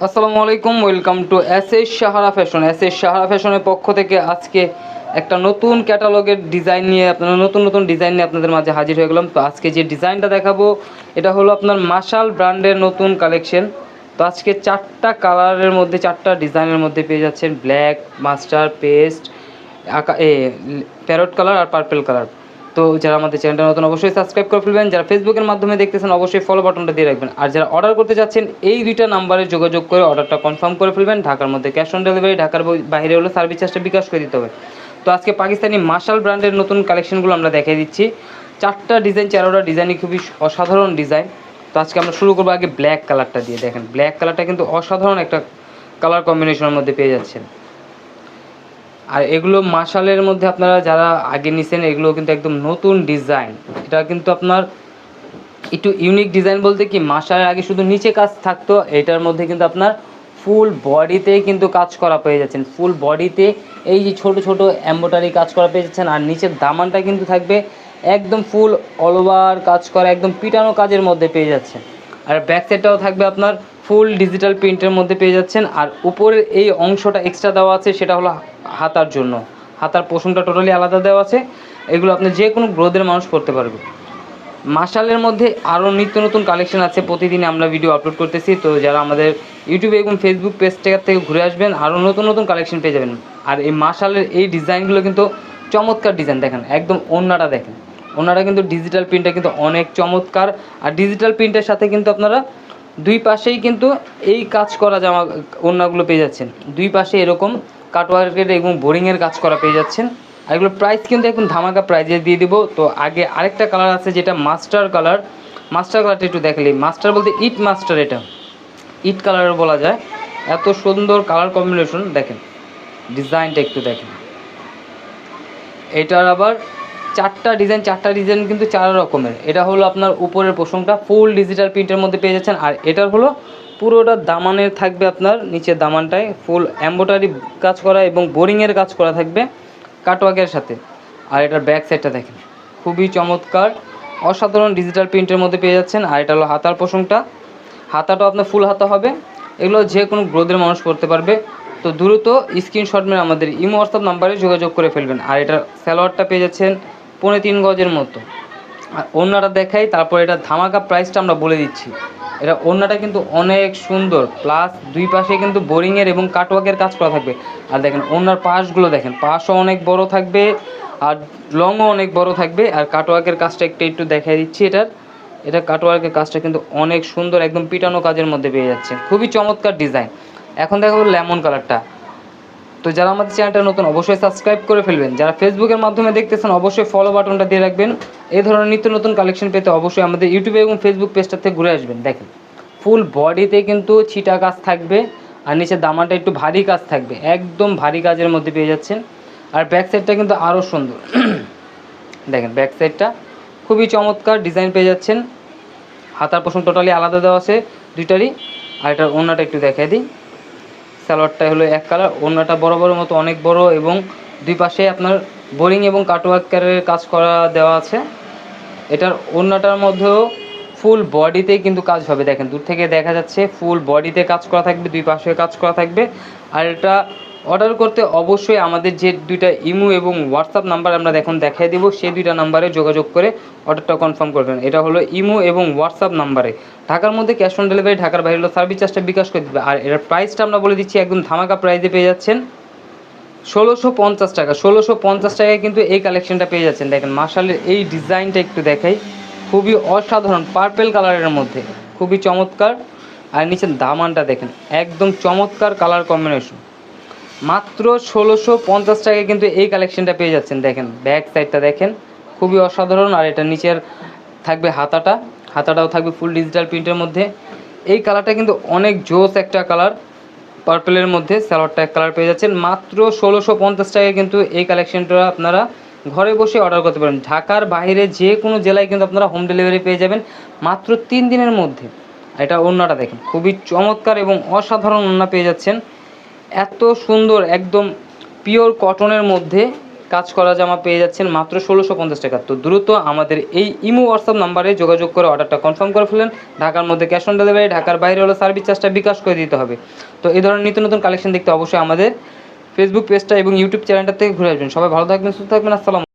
আসসালামু আলাইকুম, welcome to S Sahara fashion. S Sahara ফ্যাশনের পক্ষ থেকে আজকে একটা নতুন ক্যাটালগের ডিজাইন নিয়ে নতুন ডিজাইন নিয়ে আপনাদের মাঝে হাজির হয়ে গেলাম। তো আজকে যে ডিজাইনটা দেখাবো এটা হলো আপনার মাশাল ব্র্যান্ডের নতুন কালেকশন। তো আজকে চারটা কালারের মধ্যে, চারটা ডিজাইনের মধ্যে পেয়ে যাচ্ছেন black, master, paste, parrot colour আর পার্পল কালার। তো যারা আমাদের চ্যানেলটা নতুন অবশ্যই সাবস্ক্রাইব করে ফেলবেন, যারা ফেসবুকের মাধ্যমে দেখতেছেন অবশ্যই ফলো বাটনটা দিয়ে রাখবেন, আর যারা অর্ডার করতে যাচ্ছেন এই দুইটা নাম্বারে যোগাযোগ করে অর্ডারটা কনফার্ম করে ফেলবেন। ঢাকার মধ্যে ক্যাশ অন ডেলিভারি, ঢাকার বাইরে হলে সার্ভিস চার্জটা বিকাশ করে দিতে হবে। তো আজকে পাকিস্তানি মাশাল ব্র্যান্ডের নতুন কালেকশনগুলো আমরা দেখিয়ে দিচ্ছি। চারটা ডিজাইন, চারোটা ডিজাইনই খুবই অসাধারণ ডিজাইন। তো আজকে আমরা শুরু করবো আগে ব্ল্যাক কালারটা দিয়ে। দেখেন ব্ল্যাক কালারটা কিন্তু অসাধারণ একটা কালার কম্বিনেশনের মধ্যে পেয়ে যাচ্ছেন। আর এগুলো মাশালের মধ্যে আপনারা যারা আগে নিছেন এগুলো কিন্তু একদম নতুন ডিজাইন। এটা কিন্তু আপনার একটু ইউনিক ডিজাইন বলতে কি, মাশালের আগে শুধু নিচে কাজ থাকতো, এটার মধ্যে কিন্তু আপনার ফুল বডিতে কিন্তু কাজ করা পেয়ে যাচ্ছেন। ফুল বডিতে এই যে ছোট ছোট এমব্রয়ডারি কাজ করা পেয়ে যাচ্ছেন। আর নিচের দামানটা কিন্তু থাকবে একদম ফুল অল ওভার কাজ করা, একদম পিটানো কাজের মধ্যে পেয়ে যাচ্ছেন। আর ব্যাক সাইডটাও থাকবে আপনার ফুল ডিজিটাল প্রিন্টের মধ্যে পেয়ে যাচ্ছেন। আর উপরের এই অংশটা এক্সট্রা দেওয়া আছে, সেটা হলো হাতার জন্য। হাতার পোষণটা টোটালি আলাদা দেওয়া আছে। এগুলো আপনি যে কোনো গ্রোথের মানুষ করতে পারবে। মাশালের মধ্যে আরও নিত্য নতুন কালেকশন আছে, প্রতিদিন আমরা ভিডিও আপলোড করতেছি। তো যারা আমাদের ইউটিউবে এবং ফেসবুক পেজ থেকে ঘুরে আসবেন, আরও নতুন নতুন কালেকশন পেয়ে যাবেন। আর এই মাশালের এই ডিজাইনগুলো কিন্তু চমৎকার ডিজাইন। দেখেন একদম ওড়নাটা দেখেন, ওড়নাটা কিন্তু ডিজিটাল প্রিন্টটা কিন্তু অনেক চমৎকার। আর ডিজিটাল প্রিন্টের সাথে কিন্তু আপনারা দুই পাশেই কিন্তু এই কাজ করা জামা ওড়নাগুলো পেয়ে যাচ্ছেন। দুই পাশে এরকম কাটওয়ার্কের এবং বোরিংয়ের কাজ করা পেয়ে যাচ্ছেন। আর এগুলোর প্রাইস কিন্তু এখন ধামাকা প্রাইজে দিয়ে দিব। তো আগে আরেকটা কালার আছে যেটা মাস্টার কালার। মাস্টার কালারটা একটু দেখলি, মাস্টার বলতে ইট মাস্টার, এটা ইট কালার বলা যায়। এত সুন্দর কালার কম্বিনেশন, দেখেন ডিজাইনটা একটু দেখেন। এটার আবার চারটা ডিজাইন কিন্তু চার রকমের। এটা হলো আপনার উপরের পোষণটা ফুল ডিজিটাল প্রিন্টের মধ্যে পেয়ে যাচ্ছেন। আর এটার হলো পুরোটা দামানের থাকবে আপনার নিচের দামানটায় ফুল এমব্রয়ডারি কাজ করা এবং বোরিংয়ের কাজ করা থাকবে কাটওয়ার্কের সাথে। আর এটার ব্যাক সাইডটা দেখেন, খুবই চমৎকার অসাধারণ ডিজিটাল প্রিন্টের মধ্যে পেয়ে যাচ্ছেন। আর এটা হলো হাতার পোষণটা, হাতাটাও আপনার ফুল হাতা হবে। এগুলো যে কোনো গ্রোথের মানুষ করতে পারবে। তো দ্রুত স্ক্রিনশট মেরে আমাদের ইমো হোয়াটসঅ্যাপ নাম্বারে যোগাযোগ করে ফেলবেন। আর এটার সালোয়ারটা পেয়ে যাচ্ছেন 3.5 গজের মতো। আর ওড়নাটা দেখাই, তারপর এটা ধামাকা প্রাইসটা আমরা বলে দিচ্ছি। এটা ওড়নাটা কিন্তু অনেক সুন্দর, প্লাস দুই পাশে কিন্তু বোরিংয়ের এবং কাটওয়ার্কের কাজ করা থাকবে। আর দেখেন ওড়নার পাশগুলো দেখেন, পাশও অনেক বড় থাকবে আর লংও অনেক বড় থাকবে। আর কাটওয়ার্কের কাজটা একটু দেখাই দিচ্ছি। এটা কাটওয়ার্কের কাজটা কিন্তু অনেক সুন্দর, একদম পিটানো কাজের মধ্যে পেয়ে যাচ্ছে, খুবই চমৎকার ডিজাইন। এখন দেখাবো লেমন কালারটা। তো যারা আমাদের চ্যানেলটা নতুন অবশ্যই সাবস্ক্রাইব করে ফেলবেন, যারা ফেসবুকের মাধ্যমে দেখতেছেন অবশ্যই ফলো বাটনটা দিয়ে রাখবেন। এই ধরনের নিত্য নতুন কালেকশন পেতে অবশ্যই আমাদের ইউটিউবে এবং ফেসবুক পেজটা থেকে ঘুরে আসবেন। দেখেন ফুল বডিতে কিন্তু ছিটা কাজ থাকবে, আর নিচে দামানটা একটু ভারী কাজ থাকবে, একদম ভারী কাজের মধ্যে পেয়ে যাচ্ছেন। আর ব্যাক সাইডটা কিন্তু আরও সুন্দর। দেখেন ব্যাক সাইডটা খুবই চমৎকার ডিজাইন পেয়ে যাচ্ছেন। হাতার পোষণ টোটালি আলাদা দেওয়া আছে দুইটারই। আর এটার ওড়নাটা একটু দেখাই দিই। সালোয়ারটা হলো এক কালার, ওড়নাটা বড় বড় মতো অনেক বড় এবং দুই পাশে আপনার বোরিং এবং কাটওয়ার্কের কাজ করা দেওয়া আছে। এটার ওড়নাটার মধ্যেও ফুল বডিতে কিন্তু কাজ হবে। দেখেন দূর থেকে দেখা যাচ্ছে ফুল বডিতে কাজ করা থাকবে, দুই পাশে কাজ করা থাকবে। আর এটা অর্ডার করতে অবশ্যই আমাদের যে দুইটা ইমো এবং হোয়াটসঅ্যাপ নাম্বার আমরা এখন দেখাই দেবো, সেই দুইটা নাম্বারে যোগাযোগ করে অর্ডারটা কনফার্ম করবেন। এটা হলো ইমো এবং হোয়াটসঅ্যাপ নাম্বারে। ঢাকার মধ্যে ক্যাশ অন ডেলিভারি, ঢাকার বাইরে হলো সার্ভিস চার্জটা বিকাশ করে দেবে। আর এর প্রাইসটা আমরা বলে দিচ্ছি, একদম ধামাকা প্রাইসে পেয়ে যাচ্ছেন 1650 টাকা। 1650 টাকায় কিন্তু এই কালেকশনটা পেয়ে যাচ্ছেন। দেখেন মাশালের এই ডিজাইনটা একটু দেখাই, খুবই অসাধারণ পার্পেল কালারের মধ্যে, খুবই চমৎকার। আর নিচের দামানটা দেখেন, একদম চমৎকার কালার কম্বিনেশন। মাত্র 1650 টাকায় কিন্তু এই কালেকশনটা পেয়ে যাচ্ছেন। দেখেন ব্যাক সাইডটা দেখেন, খুবই অসাধারণ। আর এটা নিচের থাকবে হাতাটাও থাকবে ফুল ডিজিটাল প্রিন্টের মধ্যে। এই কালারটা কিন্তু অনেক জোস একটা কালার, পার্পেলের মধ্যে। সালোয়ারটা এক কালার পেয়ে যাচ্ছেন মাত্র 1650 টাকায়। কিন্তু এই কালেকশনটা আপনারা ঘরে বসে অর্ডার করতে পারেন। ঢাকার বাইরে যে কোনো জেলায় কিন্তু আপনারা হোম ডেলিভারি পেয়ে যাবেন মাত্র 3 দিনের মধ্যে। এটা ওড়নাটা দেখেন, খুবই চমৎকার এবং অসাধারণ ওড়না পেয়ে যাচ্ছেন। এত সুন্দর, একদম পিওর কটনের মধ্যে কাজ করা জামা পেয়ে যাচ্ছেন মাত্র 1650 টাকা। তো দ্রুত আমাদের এই ইমো হোয়াটসঅ্যাপ নাম্বারে যোগাযোগ করে অর্ডারটা কনফার্ম করে ফেলেন। ঢাকার মধ্যে ক্যাশ অন ডেলিভারি, ঢাকার বাইরে হলো সার্ভিস চার্জটা বিকাশ করে দিতে হবে। তো এই ধরনের নিত্য নতুন কালেকশন দেখতে অবশ্যই আমাদের ফেসবুক পেজটা এবং ইউটিউব চ্যানেলটা থেকে ঘুরে আসবেন। সবাই ভালো থাকবেন, সুস্থ থাকবেন, আসসালাম।